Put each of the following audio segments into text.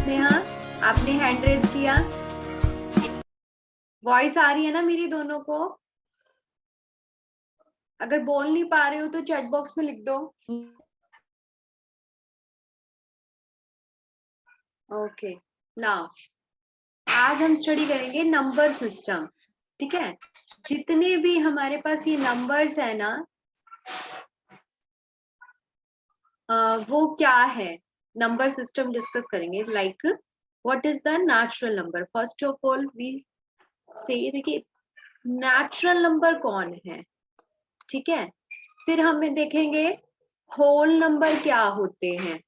स्नेहा, आपने hand raise किया। Voice आ रही है ना मेरी दोनों को? अगर बोल नहीं पा रहे हो तो चैट बॉक्स में लिख दो। ओके, नाउ आज हम स्टडी करेंगे नंबर सिस्टम। ठीक है, जितने भी हमारे पास ये नंबर्स है ना, वो क्या है, नंबर सिस्टम डिस्कस करेंगे। Like what is the natural number. First of all we say, देखिए नेचुरल नंबर कौन है, ठीक है। फिर हमें देखेंगे होल नंबर क्या होते हैं।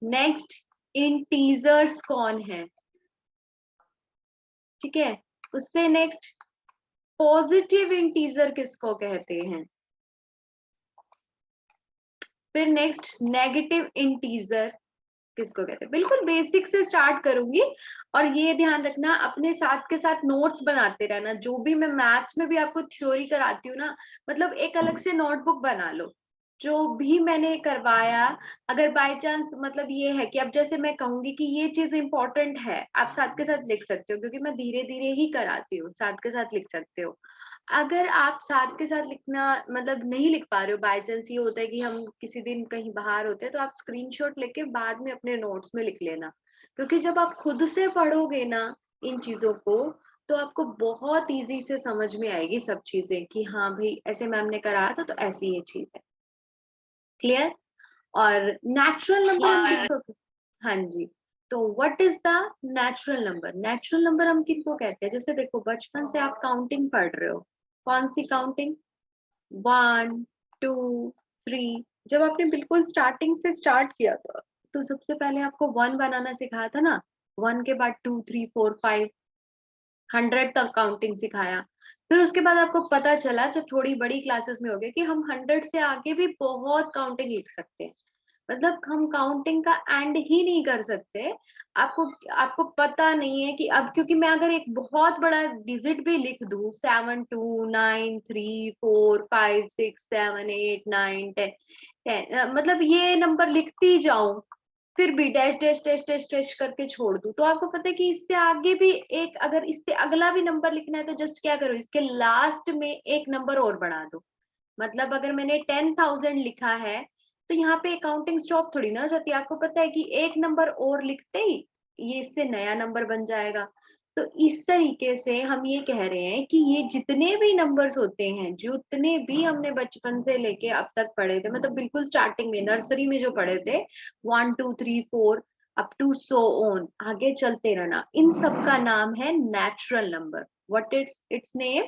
नेक्स्ट, इंटीजर्स कौन है, ठीक है। उससे नेक्स्ट, पॉजिटिव इंटीजर किसको कहते हैं। फिर नेक्स्ट, नेगेटिव इंटीजर किसको कहते हैं। बिल्कुल बेसिक से स्टार्ट करूंगी, और ये ध्यान रखना अपने साथ के साथ नोट्स बनाते रहना। जो भी मैं मैथ्स में भी आपको थ्योरी कराती हूँ ना, मतलब एक अलग से नोटबुक बना लो। जो भी मैंने करवाया, अगर बाय चांस मतलब ये है कि अब जैसे मैं कहूंगी कि ये चीज इंपॉर्टेंट है, आप साथ के साथ लिख सकते हो, क्योंकि मैं धीरे धीरे ही कराती हूँ, साथ के साथ लिख सकते हो। अगर आप साथ के साथ लिखना मतलब नहीं लिख पा रहे हो, बाय चांस ये होता है कि हम किसी दिन कहीं बाहर होते हैं, तो आप स्क्रीनशॉट लेके बाद में अपने नोट्स में लिख लेना। क्योंकि जब आप खुद से पढ़ोगे ना इन चीजों को, तो आपको बहुत इजी से समझ में आएगी सब चीजें कि हाँ भाई ऐसे मैम ने कराया था तो ऐसी ये चीज है। क्लियर। और नेचुरल नंबर हम किसको, हाँ जी, तो what is the natural number. Natural number हम किनको कहते हैं, जैसे देखो बचपन से आप काउंटिंग पढ़ रहे हो, कौन सी काउंटिंग, 1 2 3। जब आपने बिल्कुल स्टार्टिंग से स्टार्ट किया था, तो सबसे पहले आपको 1 बनाना सिखाया था ना, 1 के बाद 2 3 4 5, 100 तक काउंटिंग सिखाया। फिर उसके बाद आपको पता चला जब थोड़ी बड़ी क्लासेस में हो गए कि हम 100 से आगे भी बहुत काउंटिंग लिख सकते हैं। मतलब हम काउंटिंग का एंड ही नहीं कर सकते। आपको आपको पता नहीं है कि अब, क्योंकि मैं अगर एक बहुत बड़ा डिजिट भी लिख दूं, 7 2 9 3 4 5 6 7 8 9 10, मतलब ये नंबर लिखती जाऊं, फिर भी dash dash dash dash dash करके छोड़ दूं, तो आपको पता है कि इससे आगे भी एक, अगर इससे अगला भी नंबर लिखना है तो जस्ट क्या करो, इसके लास्ट में एक नंबर और बढ़ा दो। मतलब अगर मैंने 10,000 लिखा है, तो यहाँ पे काउंटिंग स्टॉप थोड़ी ना हो जाती है। आपको पता है कि एक नंबर और लिखते ही ये इससे नया नंबर बन जाएगा। तो इस तरीके से हम ये कह रहे हैं कि ये जितने भी नंबर्स होते हैं, जितने भी हमने बचपन से लेके अब तक पढ़े थे, मतलब बिल्कुल स्टार्टिंग में नर्सरी में जो पढ़े थे, 1 2 3 4 अप टू सो ऑन, आगे चलते रहना, इन सब का नाम है natural number. What it's name,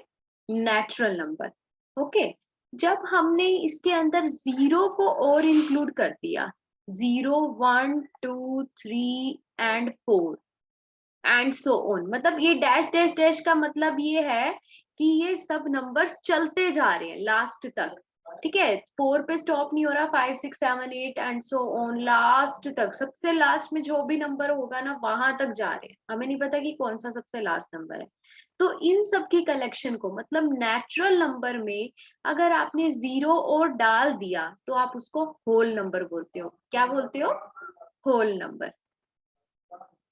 natural number. Okay. जब हमने इसके अंदर जीरो को और इंक्लूड कर दिया, 0 1 2 3 एंड 4 एंड सो ऑन, मतलब ये डैश डैश डैश का मतलब ये है कि ये सब नंबर्स चलते जा रहे हैं लास्ट तक। ठीक है, 4 पे स्टॉप नहीं हो रहा, 5 6 7 8 एंड सो ऑन लास्ट तक, सबसे लास्ट में जो भी नंबर होगा ना वहां तक जा रहे हैं। हमें नहीं पता कि कौन सा सबसे लास्ट नंबर है। तो इन सब की कलेक्शन को, मतलब नेचुरल नंबर में अगर आपने जीरो और डाल दिया तो आप उसको होल नंबर बोलते हो। क्या बोलते हो, होल नंबर।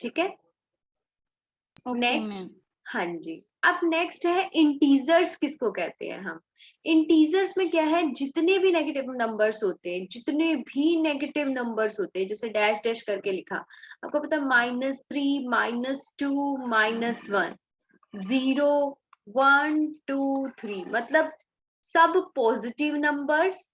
ठीक है। Okay next, ma'am. हाँ जी। अब नेक्स्ट है इंटीजर्स किसको कहते हैं हम। इंटीजर्स में क्या है, जितने भी नेगेटिव नंबर्स होते हैं, जितने भी नेगेटिव नंबर्स होते हैं, जैसे डैश डैश करके लिखा, आपको पता -3 -2 -1, 0 1 2 3, मतलब सब पॉजिटिव नंबर्स,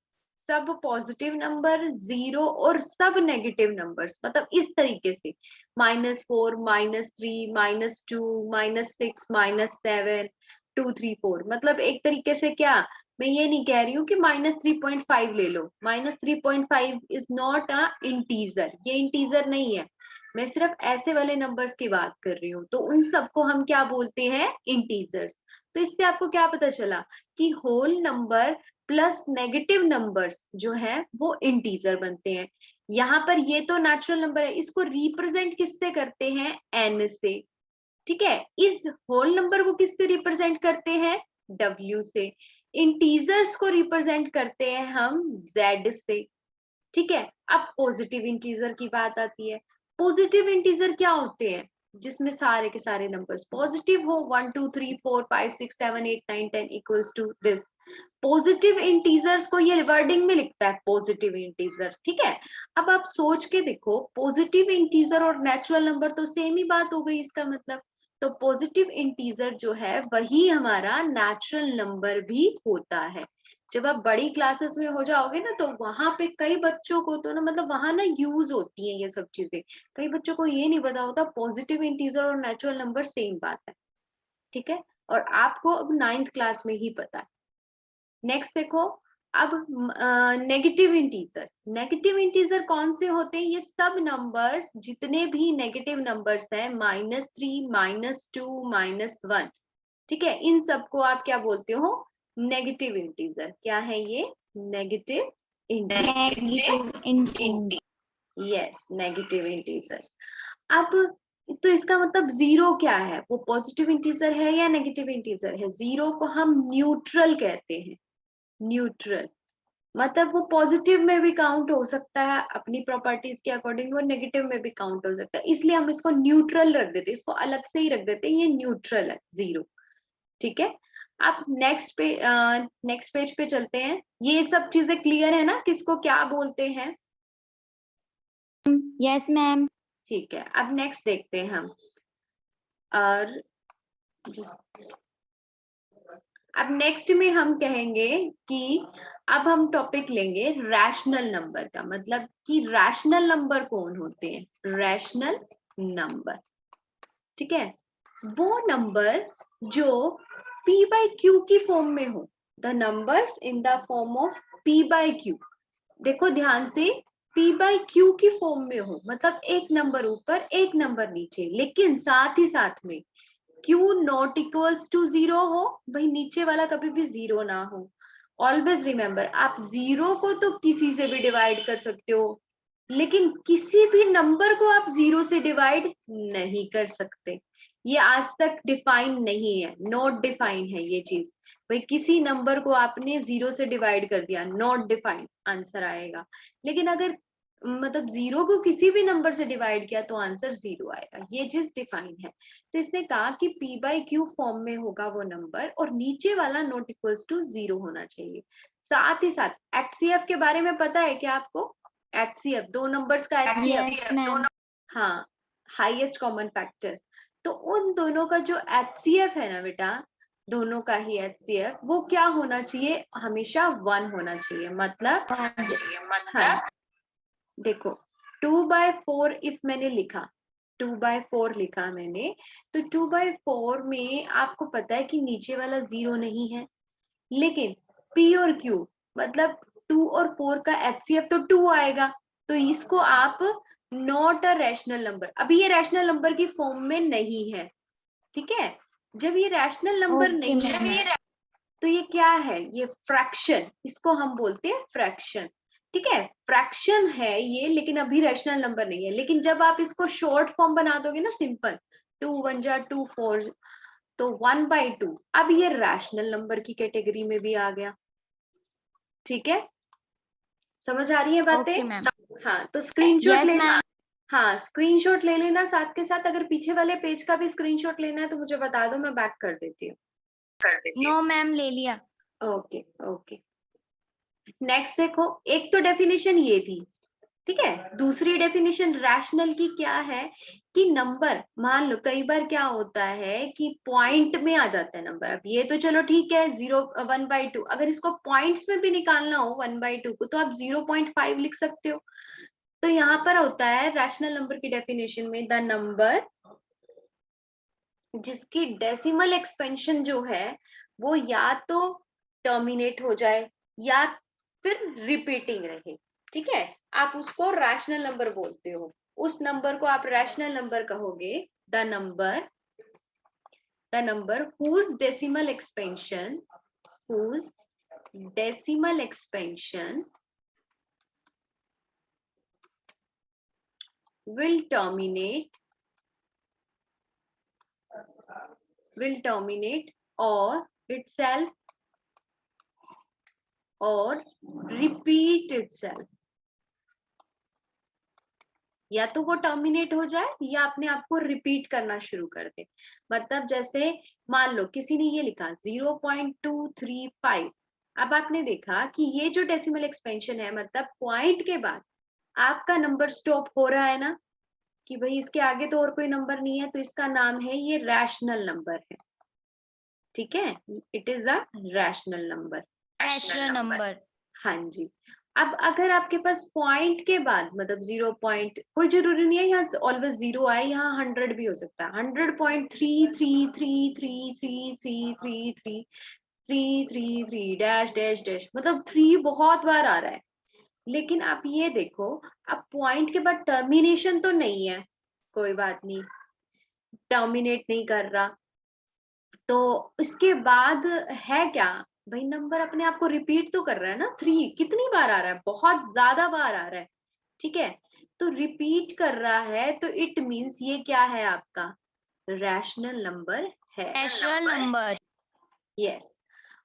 सब पॉजिटिव नंबर, जीरो और सब नेगेटिव नंबर्स, मतलब इस तरीके से -4 -3 -2 -6 -7 2 3 4, मतलब एक तरीके से क्या, मैं ये नहीं कह रही हूँ कि -3.5 ले लो, -3.5 इज नॉट अ इंटीजर, ये इंटीजर नहीं है। मैं सिर्फ ऐसे वाले नंबर्स की बात कर रही हूँ, तो उन सबको हम क्या बोलते हैं, इंटीजर्स। तो इससे आपको क्या पता चला कि whole number plus negative numbers जो है वो इंटीजर बनते हैं। यहाँ पर ये तो नेचुरल नंबर है, इसको रिप्रेजेंट किससे करते हैं, एन से। ठीक है, इस होल नंबर को किससे रिप्रेजेंट करते हैं, डब्ल्यू से। इंटीजर्स को रिप्रेजेंट करते हैं हम जेड से। ठीक है। अब पॉजिटिव इंटीजर की बात आती है। पॉजिटिव इंटीजर क्या होते हैं? जिसमें सारे के सारे नंबर्स पॉजिटिव हो, 1 2 3 4 5 6 7 8 9 10 equals to this. Positive integers को ये वर्डिंग में लिखता है पॉजिटिव इंटीजर, ठीक है। अब आप सोच के देखो, पॉजिटिव इंटीजर और नेचुरल नंबर तो सेम ही बात हो गई इसका मतलब। तो पॉजिटिव इंटीजर जो है वही हमारा नेचुरल नंबर भी होता है। जब आप बड़ी क्लासेस में हो जाओगे ना, तो वहां पे कई बच्चों को तो ना, मतलब वहां ना यूज होती है ये सब चीजें। कई बच्चों को ये नहीं पता होता पॉजिटिव इंटीजर और नेचुरल नंबर सेम बात है, ठीक है। और आपको अब 9th क्लास में ही पता है। नेक्स्ट देखो, अब नेगेटिव इंटीजर। नेगेटिव इंटीजर कौन से होते हैं? ये सब नंबर्स जितने भी नेगेटिव नंबर्स हैं, -3 -2 -1, ठीक है, इन सबको आप क्या बोलते हो? Negative integer. क्या है ये? Negative integer. Yes, negative integer. अब तो इसका मतलब जीरो क्या है? वो पॉजिटिव इंटीजर है या नेगेटिव इंटीजर है? जीरो को हम न्यूट्रल कहते हैं। न्यूट्रल मतलब वो पॉजिटिव में भी काउंट हो सकता है अपनी प्रॉपर्टीज के अकॉर्डिंग, वो नेगेटिव में भी काउंट हो सकता है, इसलिए हम इसको न्यूट्रल रख देते हैं, इसको अलग से ही रख देते हैं, ये न्यूट्रल है जीरो, ठीक है। आप नेक्स्ट पेज पे चलते हैं। ये सब चीजें क्लियर है ना, किसको क्या बोलते हैं? Yes ma'am. ठीक है, अब नेक्स्ट देखते हैं हम। और अब नेक्स्ट में हम कहेंगे कि अब हम टॉपिक लेंगे रैशनल नंबर का, मतलब कि रैशनल नंबर कौन होते हैं? रैशनल नंबर, ठीक है, वो नंबर जो p बाई क्यू की फॉर्म में हो। The numbers in the form of p by Q. देखो ध्यान से, p बाई क्यू की फॉर्म में हो, मतलब एक नंबर ऊपर एक नंबर नीचे, लेकिन साथ ही साथ में q not equals to zero हो, भाई नीचे वाला कभी भी जीरो ना हो। ऑलवेज रिमेम्बर, आप जीरो को तो किसी से भी डिवाइड कर सकते हो, लेकिन किसी भी नंबर को आप जीरो से डिवाइड नहीं कर सकते। ये आज तक डिफाइन नहीं है, नॉट डिफाइन है ये चीज। भाई किसी नंबर को आपने जीरो से डिवाइड कर दिया, नॉट डिफाइंड आंसर आएगा। लेकिन अगर मतलब जीरो को किसी भी नंबर से डिवाइड किया तो आंसर जीरो आएगा, ये चीज डिफाइन है। तो इसने कहा कि p बाई क्यू फॉर्म में होगा वो नंबर, और नीचे वाला नॉट इक्वल्स टू जीरो होना चाहिए। साथ ही साथ HCF के बारे में पता है क्या आपको? HCF, दो नंबर्स का HCF, हाँ, हाईएस्ट कॉमन फैक्टर। तो उन दोनों का जो HCF है ना बेटा, दोनों का ही HCF, वो क्या होना चाहिए? हमेशा 1 होना चाहिए। मतलब हाँ, देखो 2/4 इफ मैंने लिखा, 2/4 लिखा मैंने, तो 2/4 में आपको पता है कि नीचे वाला जीरो नहीं है, लेकिन p और q मतलब 2 और 4 का HCF तो 2 आएगा। तो इसको आप नॉट अ रैशनल नंबर, अभी ये रैशनल नंबर की फॉर्म में नहीं है, ठीक है। जब ये रैशनल नंबर नहीं है तो ये क्या है? ये फ्रैक्शन, इसको हम बोलते हैं फ्रैक्शन, ठीक है। फ्रैक्शन है ये, लेकिन अभी रैशनल नंबर नहीं है। लेकिन जब आप इसको शॉर्ट फॉर्म बना दोगे ना, सिंपल 2 1 जा 2 4, तो 1/2, अब ये रैशनल नंबर की कैटेगरी में भी आ गया, ठीक है। समझ आ रही है बातें? Okay ma'am. हाँ, तो स्क्रीनशॉट यस लेना। मैम। हाँ, स्क्रीनशॉट ले लेना साथ के साथ। अगर पीछे वाले पेज का भी स्क्रीनशॉट लेना है तो मुझे बता दो, मैं बैक कर देती हूँ। नो मैम, ले लिया। Okay okay. नेक्स्ट देखो, एक तो डेफिनेशन ये थी, ठीक है। दूसरी डेफिनेशन रैशनल की क्या है कि नंबर, मान लो कई बार क्या होता है कि पॉइंट में आ जाता है नंबर। अब ये तो चलो ठीक है, 1/2, अगर इसको पॉइंट्स में भी निकालना हो 1/2 को, तो आप 0.5 लिख सकते हो। तो यहाँ पर होता है रैशनल नंबर की डेफिनेशन में, द नंबर जिसकी डेसिमल एक्सपेंशन जो है वो या तो टर्मिनेट हो जाए या फिर रिपीटिंग रहे, ठीक है, आप उसको रैशनल नंबर बोलते हो। उस नंबर को आप रैशनल नंबर कहोगे। The number whose decimal expansion will terminate or itself or repeat itself, या तो वो टर्मिनेट हो जाए या अपने आप को रिपीट करना शुरू कर दे। मतलब जैसे मान लो किसी ने ये लिखा 0.235, अब आपने देखा कि ये जो डेसिमल एक्सपेंशन है, मतलब पॉइंट के बाद आपका नंबर स्टॉप हो रहा है ना, कि भाई इसके आगे तो और कोई नंबर नहीं है, तो इसका नाम है, ये रैशनल नंबर है। ठीक है, it is a rational number. Rational number. हाँ जी। अब अगर आपके पास पॉइंट के बाद मतलब 0 पॉइंट, कोई जरूरी नहीं है यहाँ ऑलवेज 0 आए, यहाँ 100 भी हो सकता है, 100.33333333333 डैश डैश डैश, मतलब 3 बहुत बार आ रहा है। लेकिन आप ये देखो, अब पॉइंट के बाद टर्मिनेशन तो नहीं है, कोई बात नहीं, टर्मिनेट नहीं कर रहा, तो उसके बाद है क्या, भाई नंबर अपने आप को रिपीट तो कर रहा है ना, 3 कितनी बार आ रहा है, बहुत ज्यादा बार आ रहा है। ठीक है, तो रिपीट कर रहा है, तो इट मीन्स ये क्या है, आपका रैशनल नंबर है। Rational number. यस।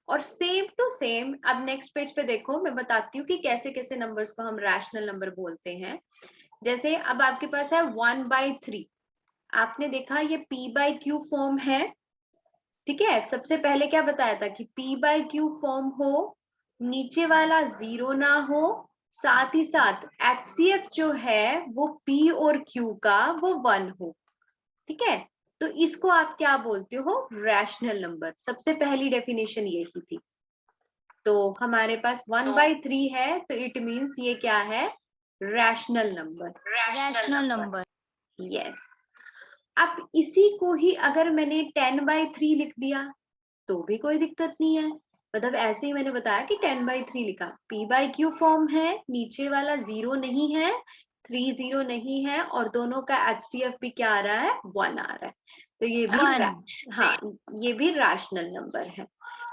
और सेम टू सेम अब नेक्स्ट पेज पे देखो, मैं बताती हूँ कि कैसे कैसे नंबर्स को हम रैशनल नंबर बोलते हैं। जैसे अब आपके पास है 1/3, आपने देखा ये p/q फॉर्म है। ठीक है, सबसे पहले क्या बताया था कि p/q फॉर्म हो, नीचे वाला 0 ना हो, साथ ही साथ HCF जो है वो p और q का वो 1 हो। ठीक है, तो इसको आप क्या बोलते हो, रैशनल नंबर। सबसे पहली डेफिनेशन यही थी। तो हमारे पास 1/3 है, तो इट मीन्स ये क्या है, rational number. Rational number. Yes. अब इसी को ही अगर मैंने 10/3 लिख दिया तो भी कोई दिक्कत नहीं है। मतलब ऐसे ही मैंने बताया कि 10/3 लिखा, p/q फॉर्म है, नीचे वाला 0 नहीं है, 3 0 नहीं है, और दोनों का HCF भी क्या आ रहा है, 1 आ रहा है। तो ये भी हाँ, ये भी रैशनल नंबर है।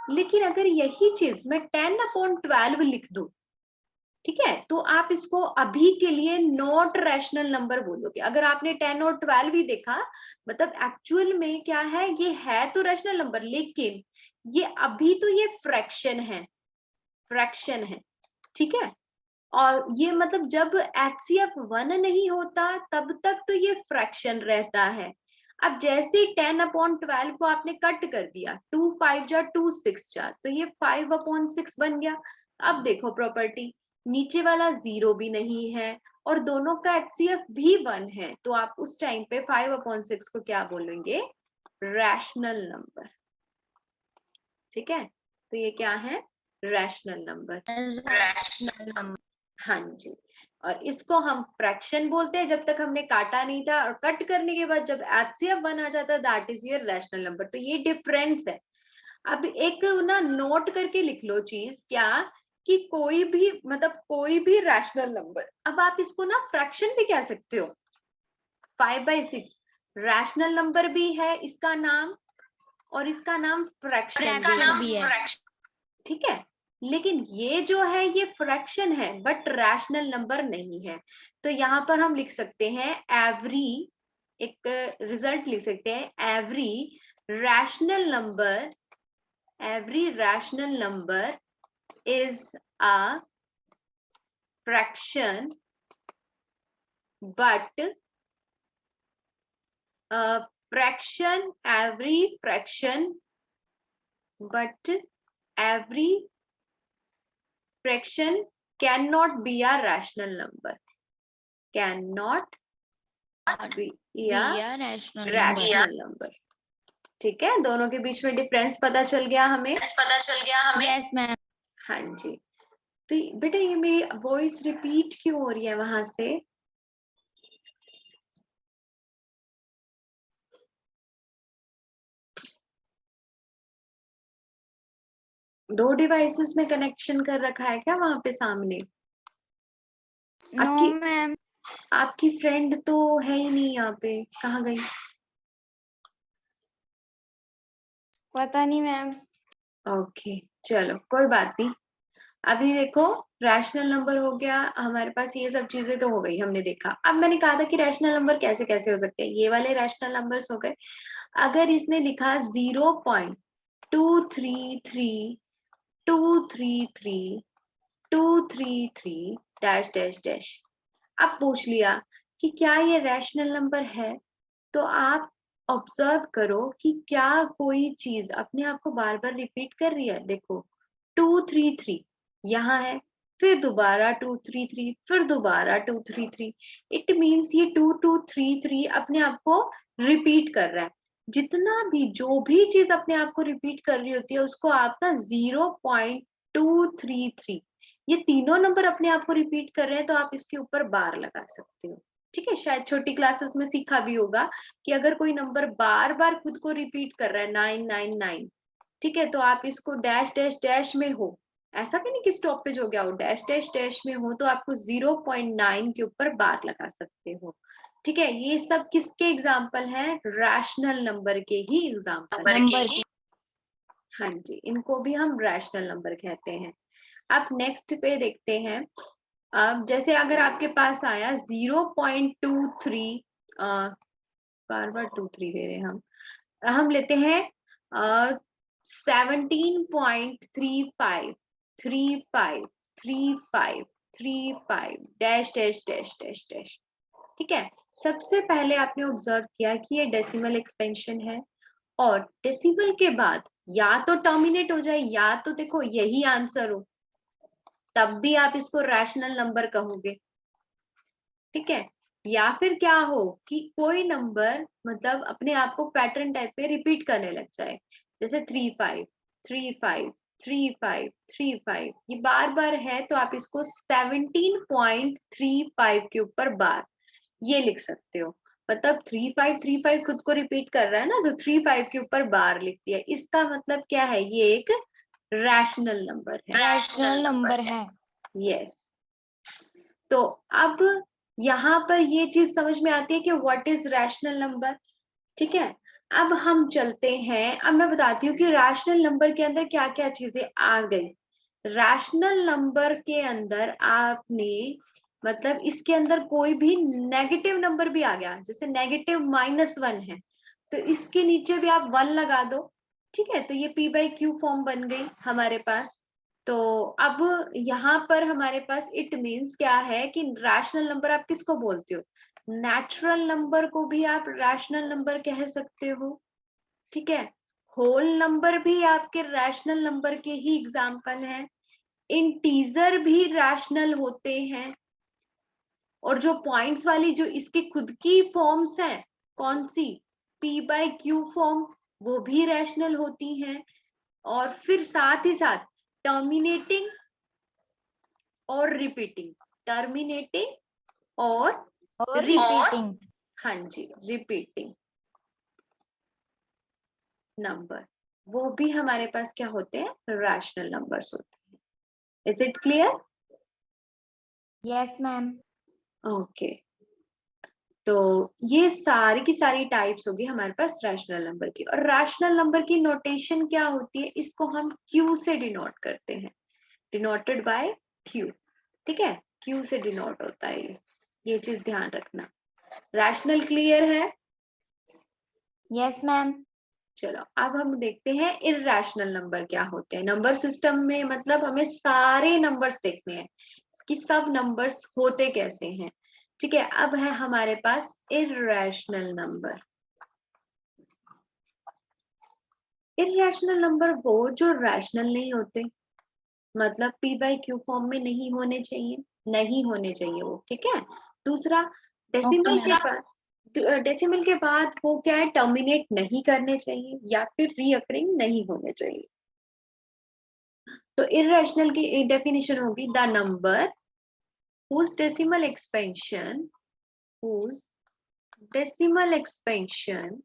लेकिन अगर यही चीज मैं 10/12 लिख दूं, ठीक है, तो आप इसको अभी के लिए नॉट रैशनल नंबर बोलोगे। अगर आपने 10 और 12 भी देखा, मतलब एक्चुअल में क्या है, ये है तो रैशनल नंबर, लेकिन ये अभी तो ये फ्रैक्शन है, फ्रैक्शन है। ठीक है, और ये मतलब जब HCF 1 नहीं होता तब तक तो ये फ्रैक्शन रहता है। अब जैसे 10/12 को आपने कट कर दिया, 2 5 जा 2 6 जा, तो ये 5/6 बन गया। अब देखो प्रॉपर्टी, नीचे वाला 0 भी नहीं है और दोनों का HCF भी 1 है, तो आप उस टाइम पे 5/6 को क्या बोलेंगे, रैशनल नंबर। ठीक है, तो ये क्या है, रैशनल नंबर। Rational number. हाँ जी। और इसको हम फ्रैक्शन बोलते हैं जब तक हमने काटा नहीं था, और कट करने के बाद जब HCF 1 आ जाता है, that is your rational number. तो ये डिफरेंस है। अब एक ना नोट करके लिख लो चीज, क्या, कि कोई भी मतलब कोई भी रैशनल नंबर, अब आप इसको ना फ्रैक्शन भी कह सकते हो, 5/6 रैशनल नंबर भी है इसका नाम, और इसका नाम फ्रैक्शन भी है। ठीक है, लेकिन ये जो है ये फ्रैक्शन है बट रैशनल नंबर नहीं है। तो यहाँ पर हम लिख सकते हैं एवरी, एक रिजल्ट लिख सकते हैं, rational number every rational number is a fraction, but every fraction cannot be a rational number, cannot be a rational number. ठीक है, दोनों के बीच में डिफरेंस पता चल गया हमें। Yes ma'am. हाँ जी। तो बेटा ये मेरी वॉइस रिपीट क्यों हो रही है वहां से, दो डिवाइसेस में कनेक्शन कर रखा है क्या वहां पे सामने? No ma'am. आपकी फ्रेंड तो है ही नहीं यहाँ पे, कहाँ गई? पता नहीं मैम। ओके, चलो कोई बात नहीं। अभी देखो, रैशनल नंबर हो गया हमारे पास, ये सब चीजें तो हो गई, हमने देखा। अब मैंने कहा था कि रैशनल नंबर कैसे कैसे हो सकते हैं, ये वाले रैशनल नंबर्स हो गए। अगर इसने लिखा 0.233 233 डैश डैश डैश, अब पूछ लिया कि क्या ये रैशनल नंबर है, तो आप ऑब्जर्व करो कि क्या कोई चीज अपने आप को बार बार रिपीट कर रही है। देखो 233 यहाँ है, फिर दोबारा 233, फिर दोबारा 233। इट मीन्स ये 2233 अपने आप को रिपीट कर रहा है। जितना भी जो भी चीज अपने आप को रिपीट कर रही होती है उसको आप ना 0.233, ये तीनों नंबर अपने आप को रिपीट कर रहे हैं तो आप इसके ऊपर बार लगा सकते हो। ठीक है, शायद छोटी क्लासेस में सीखा भी होगा कि अगर कोई नंबर बार बार खुद को रिपीट कर रहा है 999, ठीक है, तो आप इसको डैश डैश डैश में हो, ऐसा भी नहीं कि स्टॉपेज हो गया हो, डैश डैश डैश में हो तो आपको 0.9 के ऊपर बार लगा सकते हो। ठीक है, ये सब किसके एग्जाम्पल हैं? रैशनल नंबर के ही एग्जाम्पल। नंबर की। हाँ जी, इनको भी हम रैशनल नंबर कहते हैं। अब नेक्स्ट पे देखते हैं। अब जैसे अगर आपके पास आया 0.23, बार बार 23 ले रहे हैं हम लेते हैं 17.35, 35 dash dash dash dash dash. ठीक है, सबसे पहले आपने ऑब्जर्व किया कि ये डेसिमल एक्सपेंशन है, और डेसिमल के बाद या तो टर्मिनेट हो जाए या तो देखो यही आंसर हो, तब भी आप इसको रैशनल नंबर कहोगे। ठीक है, या फिर क्या हो कि कोई नंबर मतलब अपने आप को पैटर्न टाइप पे रिपीट करने लग जाए, जैसे 35 35 35 35, ये बार बार है तो आप इसको 17.35 के ऊपर बार ये लिख सकते हो। मतलब 3535 खुद को रिपीट कर रहा है ना, तो 35 के ऊपर बार लिख दिया, इसका मतलब क्या है? ये एक रैशनल नंबर है। रैशनल नंबर है। यस। तो अब यहाँ पर ये चीज समझ में आती है कि व्हाट इज रैशनल नंबर। ठीक है, अब हम चलते हैं, अब मैं बताती हूँ कि रैशनल नंबर के अंदर क्या क्या चीजें आ गई। रैशनल नंबर के अंदर आपने मतलब इसके अंदर कोई भी नेगेटिव नंबर भी आ गया, जैसे -1 है तो इसके नीचे भी आप 1 लगा दो। ठीक है, तो ये p/q फॉर्म बन गई हमारे पास। तो अब यहाँ पर हमारे पास इट मीन्स क्या है कि रैशनल नंबर आप किसको बोलते हो? नेचुरल नंबर को भी आप रैशनल नंबर कह सकते हो। ठीक है, होल नंबर भी आपके रैशनल नंबर के ही एग्जाम्पल हैं, इंटीजर भी रैशनल होते हैं, और जो पॉइंट्स वाली जो इसकी खुद की फॉर्म्स हैं, कौन सी? p/q फॉर्म, वो भी रैशनल होती हैं। और फिर साथ ही साथ टर्मिनेटिंग और रिपीटिंग, टर्मिनेटिंग और रिपीटिंग। हाँ जी, रिपीटिंग नंबर, वो भी हमारे पास क्या होते हैं? रैशनल नंबर्स होते हैं। Is it clear? Yes ma'am. Okay, तो ये सारी की सारी टाइप्स होगी हमारे पास रैशनल नंबर की। और रैशनल नंबर की नोटेशन क्या होती है? इसको हम क्यू से डिनोट करते हैं, डिनोटेड बाय क्यू। ठीक है, क्यू से डिनोट होता है ये चीज ध्यान रखना। रैशनल क्लियर है? Yes ma'am. चलो अब हम देखते हैं इररेशनल नंबर क्या होते हैं। नंबर सिस्टम में मतलब हमें सारे नंबर्स देखने हैं कि सब नंबर्स होते कैसे हैं। ठीक है, अब है हमारे पास इररेशनल नंबर। इररेशनल नंबर वो जो रैशनल नहीं होते, मतलब p/q फॉर्म में नहीं होने चाहिए, नहीं होने चाहिए वो। ठीक है, दूसरा डेसिमल के बाद, डेसिमल के बाद वो क्या है? टर्मिनेट नहीं करने चाहिए या फिर रीअकरिंग नहीं होने चाहिए। तो इररेशनल की डेफिनेशन होगी the number whose decimal expansion whose decimal expansion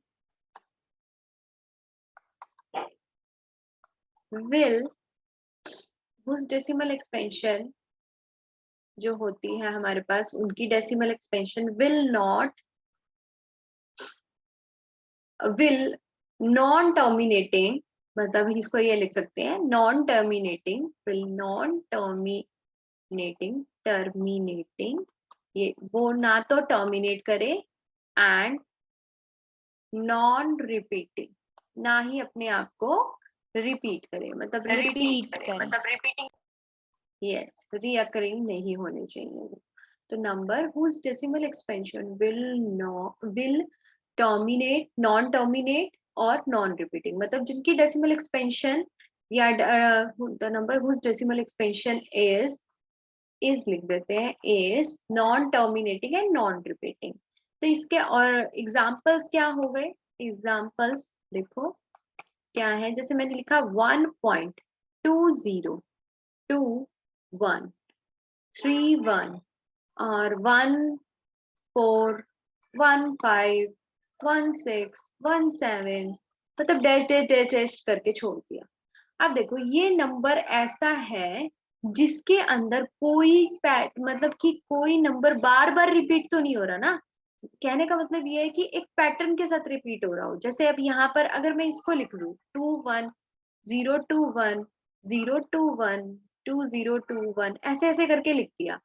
will whose decimal expansion जो होती है हमारे पास, उनकी decimal expansion will non terminating, मतलब इसको ये लिख सकते हैं non terminating, will non terminating, ये वो ना तो टर्मिनेट करे एंड नॉन रिपीटिंग, ना ही अपने आप को रिपीट करे, मतलब रिपीटिंग, रिपीटिंग। यस, रीअकरिंग नहीं होने चाहिए। तो number whose decimal expansion will terminate, non terminate और नॉन रिपीटिंग, मतलब जिनकी डेसिमल एक्सपेंशन या the number whose decimal expansion is लिख देते हैं is non terminating and non repeating. तो इसके और एग्जांपल्स क्या हो गए? एग्जांपल्स देखो क्या है, जैसे मैंने लिखा 1.2021 31 और 14151617, मतलब डैश डैश डैश डैश करके छोड़ दिया। अब देखो ये नंबर ऐसा है जिसके अंदर कोई मतलब कि कोई नंबर बार बार रिपीट तो नहीं हो रहा ना। कहने का मतलब ये है कि एक पैटर्न के साथ रिपीट हो रहा हो। जैसे अब यहाँ पर अगर मैं इसको लिख लूं 21 021 021 ऐसे ऐसे करके लिख दिया,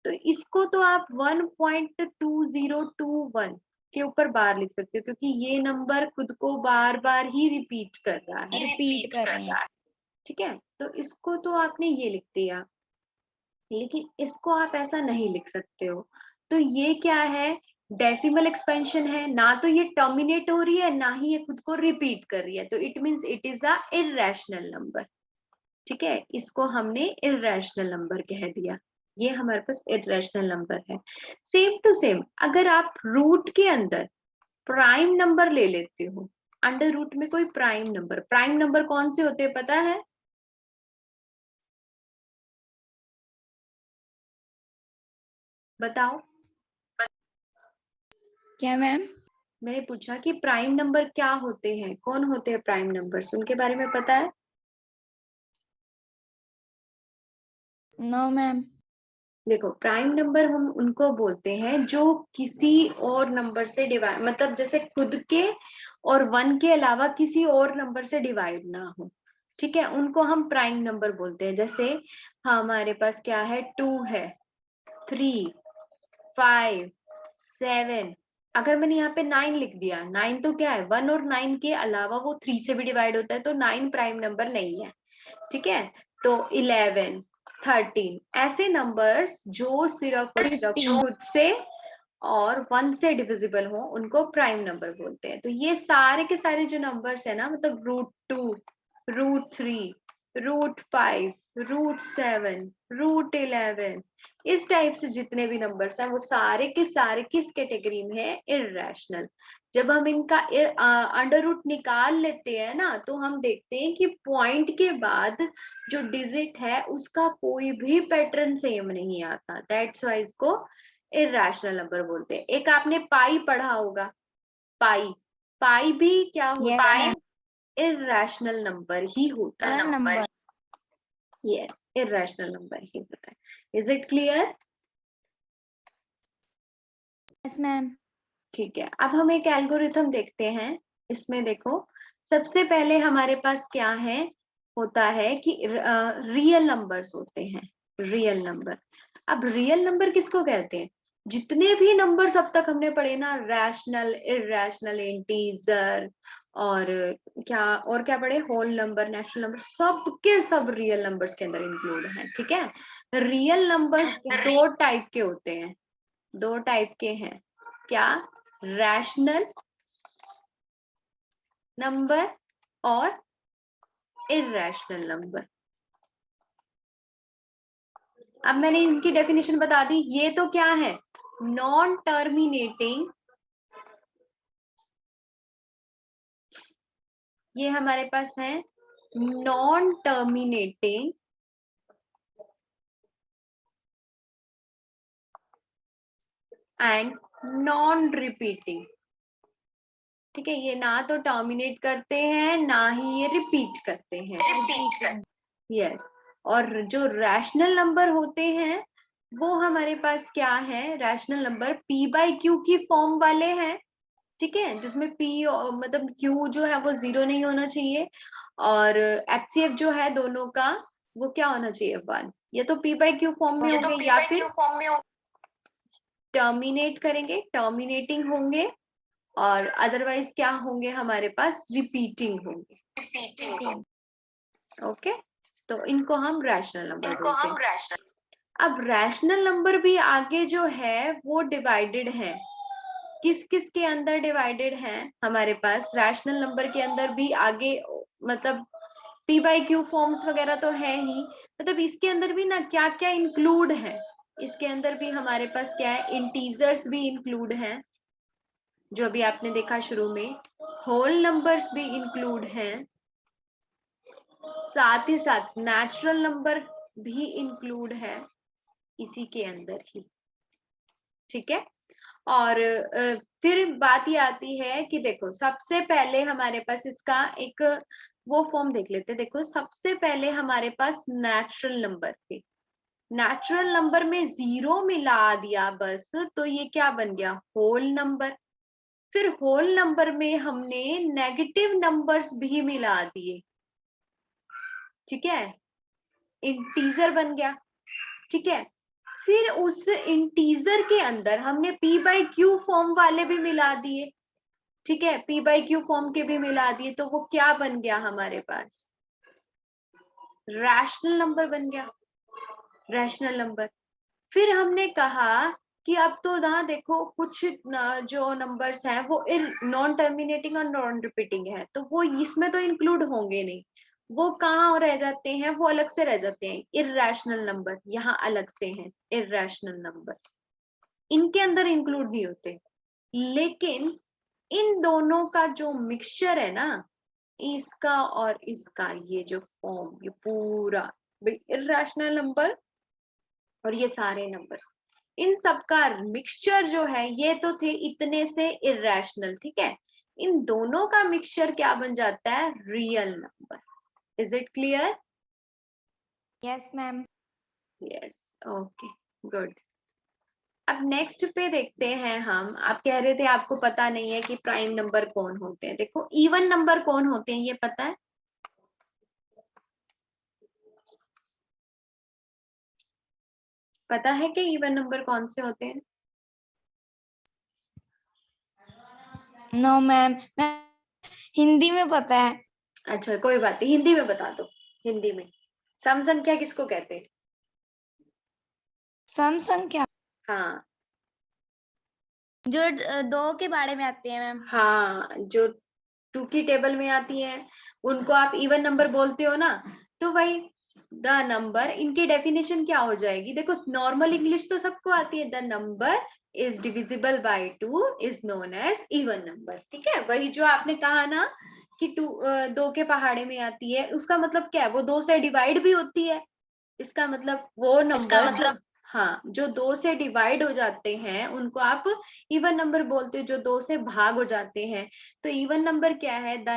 तो इसको तो आप 1.2021 के ऊपर बार लिख सकते हो, क्योंकि ये नंबर खुद को बार बार ही रिपीट कर रहा है। रिपीट कर रहे हैं। ठीक है, तो इसको तो आपने ये लिख दिया, लेकिन इसको आप ऐसा नहीं लिख सकते हो। तो ये क्या है? डेसिमल एक्सपेंशन है ना, तो ये टर्मिनेट हो रही है ना ही ये खुद को रिपीट कर रही है, तो it means it is a irrational number. ठीक है, इसको हमने इररेशनल नंबर कह दिया, ये हमारे पास इररेशनल नंबर है। सेम टू सेम अगर आप रूट के अंदर प्राइम नंबर ले लेते हो, अंडर रूट में कोई प्राइम नंबर कौन से होते हैं पता है? बताओ। क्या मैम? मैंने पूछा कि प्राइम नंबर क्या होते हैं, कौन होते हैं प्राइम नंबर्स, उनके बारे में पता है? No ma'am. देखो प्राइम नंबर हम उनको बोलते हैं जो किसी और नंबर से डिवाइड, मतलब जैसे खुद के और 1 के अलावा किसी और नंबर से डिवाइड ना हो। ठीक है, उनको हम प्राइम नंबर बोलते हैं। जैसे हमारे पास क्या है, 2 है, 3 5 7, अगर मैंने यहाँ पे 9 लिख दिया, 9 तो क्या है, 1 और 9 के अलावा वो 3 से भी डिवाइड होता है, तो 9 प्राइम नंबर नहीं है। ठीक है, तो 11 13 ऐसे नंबर्स जो सिर्फ और सिर्फ 15 खुद से और 1 से डिविजिबल हो उनको प्राइम नंबर बोलते हैं। तो ये सारे के सारे जो नंबर्स है ना, मतलब √2 √3 √5 √7 √11, इस टाइप से जितने भी नंबर्स हैं वो सारे के सारे किस कैटेगरी में है? इररेशनल। जब हम इनका अंडर रूट निकाल लेते हैं ना, तो हम देखते हैं कि पॉइंट के बाद जो डिजिट है उसका कोई भी पैटर्न सेम नहीं आता, दैट्स वाई इसको इररेशनल नंबर बोलते हैं। एक आपने पाई पढ़ा होगा, पाई पाई भी क्या होता है? इररेशनल नंबर ही होता है। नंबर। यस, इररेशनल नंबर ही होता है। Is it clear? Yes ma'am. ठीक है, अब हम एक एल्गोरिथम देखते हैं। इसमें देखो सबसे पहले हमारे पास क्या है, होता है कि रियल नंबर्स होते हैं, रियल नंबर। अब रियल नंबर किसको कहते हैं? जितने भी नंबर्स अब तक हमने पढ़े ना, रैशनल, इररेशनल, इंटीजर और क्या पढ़े, होल नंबर, नेचुरल नंबर, सब के सब रियल नंबर्स के अंदर इंक्लूड हैं। ठीक है, रियल नंबर्स दो टाइप के होते हैं, दो टाइप के हैं। क्या? रैशनल नंबर और इररेशनल नंबर। अब मैंने इनकी डेफिनेशन बता दी। ये तो क्या है? नॉन टर्मिनेटिंग, ये हमारे पास है non terminating and non repeating. ठीक है, ये ना तो टर्मिनेट करते हैं ना ही ये रिपीट करते हैं। यस, और जो रैशनल नंबर होते हैं वो हमारे पास क्या है? रैशनल नंबर p/q की फॉर्म वाले हैं। ठीक है, जिसमें p मतलब q जो है वो 0 नहीं होना चाहिए, और HCF जो है दोनों का वो क्या होना चाहिए? 1। ये तो p/q फॉर्म में होंगे या फिर टर्मिनेट करेंगे, टर्मिनेटिंग होंगे, और अदरवाइज क्या होंगे हमारे पास? रिपीटिंग होंगे। ओके, तो इनको हम रैशनल नंबर बोलते हैं। अब रैशनल नंबर भी आगे जो है वो डिवाइडेड है, किस किस के अंदर डिवाइडेड है हमारे पास, रैशनल नंबर के अंदर भी आगे, मतलब पी बाई क्यू फॉर्म्स वगैरह तो है ही, मतलब इसके अंदर भी ना क्या क्या इंक्लूड है, इसके अंदर भी हमारे पास क्या है, इंटीजर्स भी इंक्लूड हैं, जो अभी आपने देखा शुरू में, होल नंबर्स भी इंक्लूड हैं, साथ ही साथ नेचुरल नंबर भी इंक्लूड है इसी के अंदर ही, ठीक है। और फिर बात ये आती है कि देखो सबसे पहले हमारे पास इसका एक वो फॉर्म देख लेते हैं। देखो सबसे पहले हमारे पास नेचुरल नंबर थे, नेचुरल नंबर में 0 मिला दिया बस, तो ये क्या बन गया, होल नंबर। फिर होल नंबर में हमने नेगेटिव नंबर्स भी मिला दिए, ठीक है, इंटीजर बन गया, ठीक है। फिर उस इंटीजर के अंदर हमने पी बाई क्यू फॉर्म वाले भी मिला दिए, ठीक है, पी बाई क्यू फॉर्म के भी मिला दिए, तो वो क्या बन गया हमारे पास, रैशनल नंबर बन गया, रैशनल नंबर। फिर हमने कहा कि अब तो ना देखो कुछ जो नंबर्स हैं वो नॉन टर्मिनेटिंग और नॉन रिपीटिंग है, तो वो इसमें तो इंक्लूड होंगे नहीं, वो कहाँ रह जाते हैं, वो अलग से रह जाते हैं, इररेशनल नंबर यहाँ अलग से हैं, इररेशनल नंबर इनके अंदर इंक्लूड नहीं होते। लेकिन इन दोनों का जो मिक्सचर है ना, इसका और इसका ये जो फॉर्म, ये पूरा इररेशनल नंबर और ये सारे नंबर्स, इन सबका मिक्सचर जो है, ये तो थे इतने से इररेशनल, ठीक है, इन दोनों का मिक्सचर क्या बन जाता है, real number. Is it clear? Yes ma'am. Yes, okay, good. अब नेक्स्ट पे देखते हैं हम, आप कह रहे थे आपको पता नहीं है कि प्राइम नंबर कौन होते हैं। देखो इवन नंबर कौन होते हैं ये पता है? पता है कि इवन नंबर कौन से होते हैं? नो मैम, हिंदी में पता है। अच्छा कोई बात नहीं, हिंदी में बता दो। हिंदी में सम संख्या किसको कहते हैं? सम संख्या हाँ जो दो के बारे में आती है मैम। हाँ, जो 2 की टेबल में आती है उनको आप इवन नंबर बोलते हो ना, तो वही द नंबर, इनकी डेफिनेशन क्या हो जाएगी, देखो नॉर्मल इंग्लिश तो सबको आती है, the number is divisible by 2 is known as even number, ठीक है। वही जो आपने कहा ना कि 2 के पहाड़े में आती है, उसका मतलब क्या है, वो 2 से डिवाइड भी होती है, इसका मतलब वो नंबर मतलब हाँ जो 2 से डिवाइड हो जाते हैं उनको आप इवन नंबर बोलते हो, जो 2 से भाग हो जाते हैं। तो इवन नंबर क्या है, the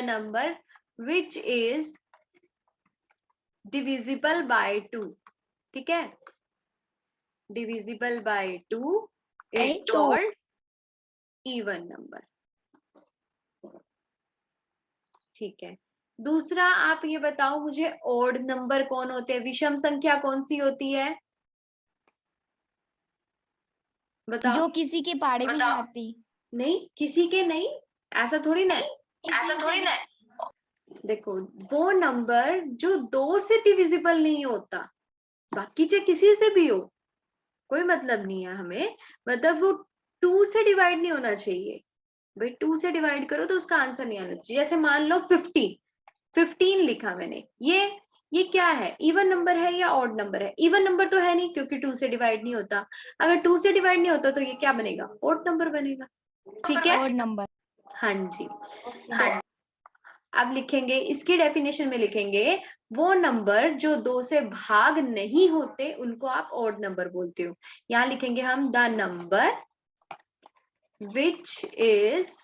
number which is divisible by 2, ठीक है, divisible by 2 is called even number, ठीक है। दूसरा आप ये बताओ मुझे, ओड नंबर कौन होते हैं, विषम संख्या कौन सी होती है, बताओ। जो किसी के बारे में नहीं आती। नहीं किसी के नहीं, ऐसा थोड़ी ना है, ऐसा थोड़ी ना है। देखो वो नंबर जो 2 से डिविजिबल नहीं होता, बाकी चाहे किसी से भी हो कोई मतलब नहीं है हमें, मतलब वो 2 से डिवाइड नहीं होना चाहिए। भाई 2 से डिवाइड करो तो उसका आंसर नहीं आना चाहिए। जैसे मान लो 15 लिखा मैंने, ये क्या है, इवन नंबर है या ऑड नंबर है? इवन नंबर तो है नहीं क्योंकि 2 से डिवाइड नहीं होता, अगर 2 से डिवाइड नहीं होता तो ये क्या बनेगा, ऑड नंबर बनेगा, ठीक है। Odd number. हाँ जी, हाँ। अब लिखेंगे इसकी डेफिनेशन में, लिखेंगे वो नंबर जो 2 से भाग नहीं होते उनको आप ऑड नंबर बोलते हो। यहाँ लिखेंगे हम the number which is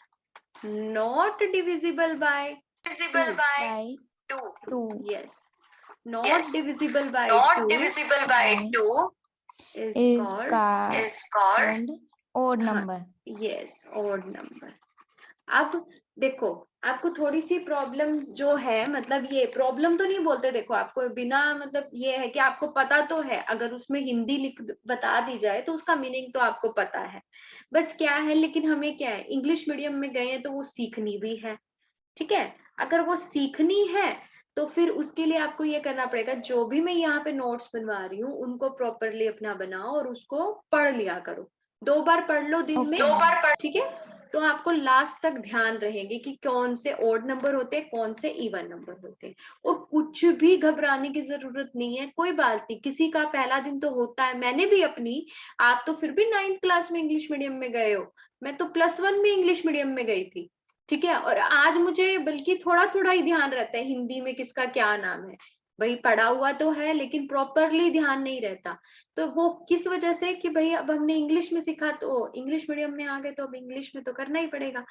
not divisible by 2 yes not divisible by 2 is called odd हाँ, नंबर। yes odd number। अब देखो आपको थोड़ी सी प्रॉब्लम जो है, मतलब ये प्रॉब्लम तो नहीं बोलते, देखो आपको बिना मतलब ये है कि आपको पता तो है, अगर उसमें हिंदी लिख बता दी जाए तो उसका मीनिंग तो आपको पता है, बस क्या है, लेकिन हमें क्या है, इंग्लिश मीडियम में गए हैं तो वो सीखनी भी है, ठीक है। अगर वो सीखनी है तो फिर उसके लिए आपको ये करना पड़ेगा, जो भी मैं यहाँ पे नोट्स बनवा रही हूँ उनको प्रॉपरली अपना बनाओ और उसको पढ़ लिया करो। 2 बार पढ़ लो दिन में, 2 बार, ठीक है। तो आपको लास्ट तक ध्यान रहेंगे कि कौन से ओड नंबर होते हैं, कौन से इवन नंबर होते हैं। और कुछ भी घबराने की जरूरत नहीं है, कोई बात नहीं, किसी का पहला दिन तो होता है, मैंने भी अपनी, आप तो फिर भी 9th क्लास में इंग्लिश मीडियम में गए हो, मैं तो +1 में इंग्लिश मीडियम में गई थी, ठीक है। और आज मुझे बल्कि थोड़ा थोड़ा ही ध्यान रहता है हिंदी में किसका क्या नाम है, भाई पढ़ा हुआ तो है लेकिन प्रॉपरली ध्यान नहीं रहता। तो वो किस वजह से कि भाई अब हमने इंग्लिश में सीखा, तो इंग्लिश मीडियम में आ गए तो अब इंग्लिश में तो करना ही पड़ेगा।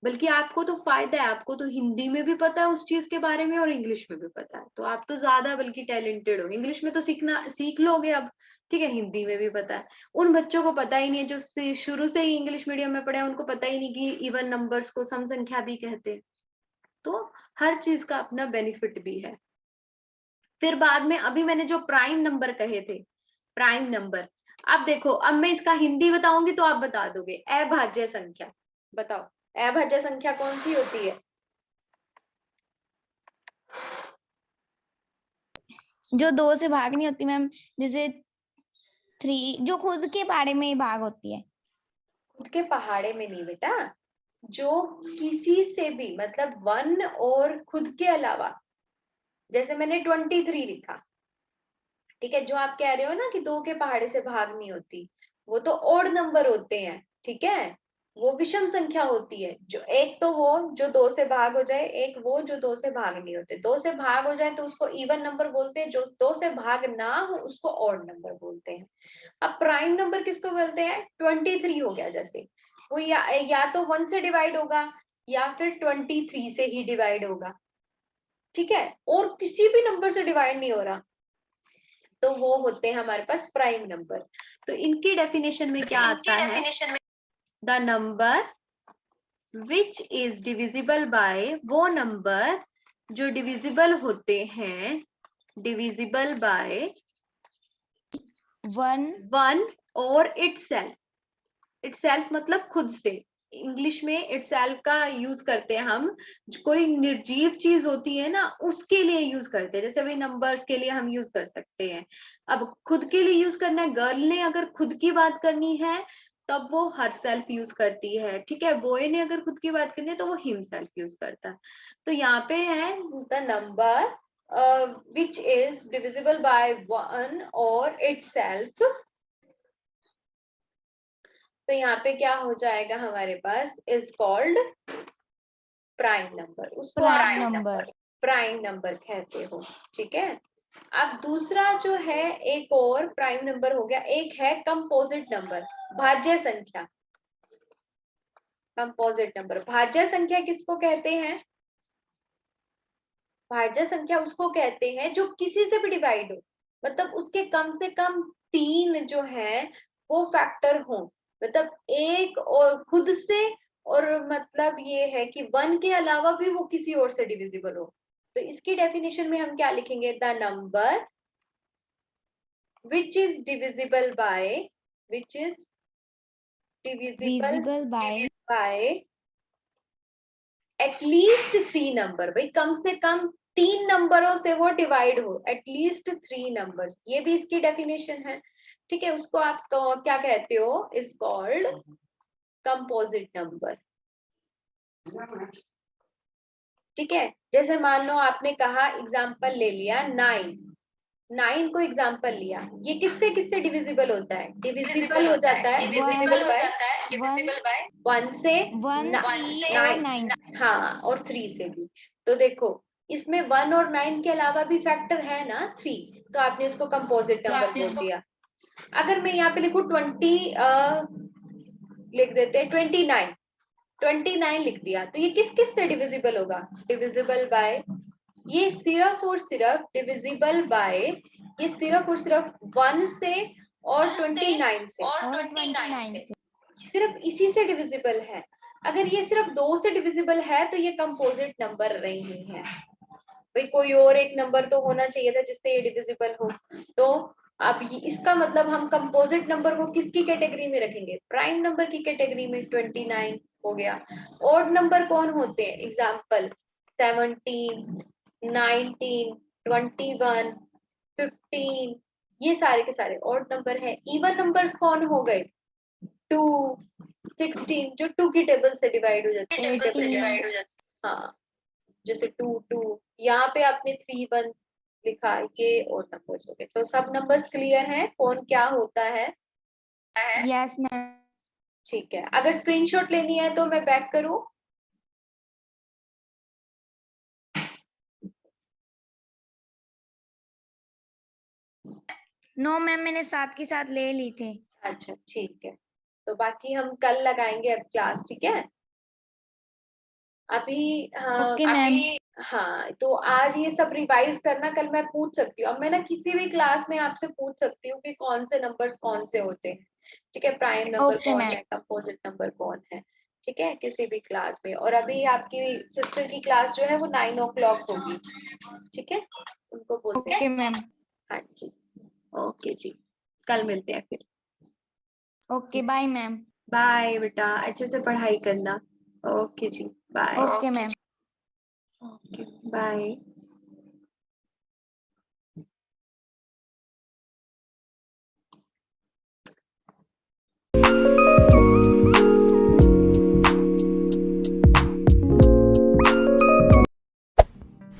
बल्कि आपको तो फायदा है, आपको तो हिंदी में भी पता है उस चीज के बारे में और इंग्लिश में भी पता है, तो आप तो ज्यादा बल्कि टैलेंटेड हो। इंग्लिश में तो सीख लोगे अब, ठीक है, हिंदी में भी पता है। उन बच्चों को पता ही नहीं है जो शुरू से ही इंग्लिश मीडियम में पढ़े हैं, उनको पता ही नहीं कि इवन नंबर्स को सम संख्या भी कहते हैं। तो हर चीज का अपना बेनिफिट भी है। फिर बाद में अभी मैंने जो प्राइम नंबर कहे थे, प्राइम नंबर, अब देखो, अब मैं इसका हिंदी बताऊंगी तो आप बता दोगे। अभाज्य संख्या, बताओ अभाज्य संख्या कौन सी होती है? जो 2 से भाग नहीं होती मैम, जैसे 3 जो खुद के बारे में ही भाग होती है। खुद के पहाड़े में नहीं बेटा, जो किसी से भी, मतलब 1 और खुद के अलावा, जैसे मैंने 23 लिखा, ठीक है, जो आप कह रहे हो ना कि 2 के पहाड़े से भाग नहीं होती, वो तो ओड नंबर होते हैं, ठीक है, वो विषम संख्या होती है। जो एक तो वो जो 2 से भाग हो जाए, एक वो जो 2 से भाग नहीं होते। 2 से भाग हो जाए तो उसको इवन नंबर बोलते हैं, जो 2 से भाग ना हो उसको ऑड नंबर बोलते हैं। अब प्राइम नंबर किसको बोलते हैं? 23 हो गया, जैसे वो या तो 1 से डिवाइड होगा या फिर 23 से ही डिवाइड होगा, ठीक है, और किसी भी नंबर से डिवाइड नहीं हो रहा, तो वो होते हैं हमारे पास प्राइम नंबर। तो इनकी डेफिनेशन में क्या आता है? The number which is divisible bye, वो नंबर जो डिविजिबल होते हैं, डिविजिबल बाय 1 और इटसेल्फ। इटसेल्फ मतलब खुद से, इंग्लिश में इटसेल्फ का यूज करते हैं हम, कोई निर्जीव चीज होती है ना उसके लिए यूज करते हैं। जैसे भाई नंबर्स के लिए हम यूज कर सकते हैं, अब खुद के लिए यूज करना है, गर्ल ने अगर खुद की बात करनी है तब वो हर सेल्फ यूज करती है, ठीक है, बॉय ने अगर खुद की बात करनी है तो वो हिम सेल्फ यूज करता है। तो यहाँ पे है the number which is divisible bye 1 और इटसेल्फ। तो यहाँ पे क्या हो जाएगा हमारे पास, इज कॉल्ड प्राइम नंबर, उसको प्राइम नंबर कहते हो, ठीक है। अब दूसरा जो है, एक और प्राइम नंबर हो गया, एक है कंपोजिट नंबर, भाज्य संख्या। कंपोजिट नंबर, भाज्य संख्या किसको कहते हैं? भाज्य संख्या उसको कहते हैं जो किसी से भी डिवाइड हो, मतलब उसके कम से कम 3 जो है वो फैक्टर हो, मतलब एक और खुद से, और मतलब ये है कि 1 के अलावा भी वो किसी और से डिविजिबल हो। तो इसकी डेफिनेशन में हम क्या लिखेंगे? The number which is divisible bye, which is divisible bye at least 3 number, भाई कम से कम 3 नंबरों से वो डिवाइड हो, एटलीस्ट 3 नंबर्स, ये भी इसकी डेफिनेशन है, ठीक है। उसको आप क्या कहते हो? इज कॉल्ड कंपोजिट नंबर, ठीक है। जैसे मान लो आपने कहा, एग्जांपल ले लिया 9 को एग्जांपल लिया, ये किससे किससे डिविजिबल होता है? डिविजिबल हो जाता है, डिविजिबल बाय 1 से 9, हाँ, और 3 से भी। तो देखो इसमें 1 और 9 के अलावा भी फैक्टर है ना 3, तो आपने इसको कंपोजिट नंबर बोल दिया। अगर मैं यहाँ पे लिखूं 20, लिख देते हैं 29 लिख दिया, तो ये किस किस से डिविजिबल होगा? डिविजिबल बाय, ये सिर्फ और सिर्फ डिविजिबल बाय, ये सिर्फ और सिर्फ 1 से और 29 से, सिर्फ इसी से डिविजिबल है। अगर ये सिर्फ 2 से डिविजिबल है तो ये कंपोजिट नंबर नहीं है, भाई कोई और एक नंबर तो होना चाहिए था जिससे ये डिविजिबल हो। तो अब इसका मतलब हम कंपोजिट नंबर को किसकी कैटेगरी में रखेंगे? प्राइम नंबर की कैटेगरी में। 29 हो गया। ऑड नंबर कौन होते हैं? एग्जाम्पल 17, 19, 21, 15, ये सारे के सारे ऑड नंबर है। इवन नंबर्स कौन हो गए? 2, 16 जो 2 की टेबल से डिवाइड हो जाते हैं। हाँ, जैसे 2, 2 यहाँ पे आपने 3, 1 लिखा, ये और नंबर्स हो गए। तो सब नंबर्स क्लियर हैं कौन क्या होता है? Yes ma'am. ठीक है, अगर स्क्रीनशॉट लेनी है तो मैं बैक करूं? नो मैम, मैंने साथ के साथ ले ली थे। अच्छा ठीक है, तो बाकी हम कल लगाएंगे अब क्लास, ठीक है? अभी हाँ ओके मैम। हाँ, तो आज ये सब रिवाइज करना, कल मैं पूछ सकती हूँ। अब मैं ना किसी भी क्लास में आपसे पूछ सकती हूँ कि कौन से नंबर्स कौन से होते हैं, ठीक है? प्राइम नंबर ओके कौन मैम। है, कंपोजिट नंबर कौन है, ठीक है? किसी भी क्लास में। और अभी आपकी सिस्टर की क्लास जो है वो 9 o'clock होगी, ठीक है? उनको बोलते हैं। Okay ma'am. हाँ जी, ओके जी, कल मिलते हैं फिर। Okay bye ma'am. बाय बेटा, अच्छे से पढ़ाई करना। ओके जी, bye. Okay ma'am. Okay bye.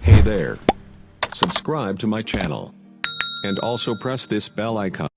Hey there. Subscribe to my channel. And also press this bell icon.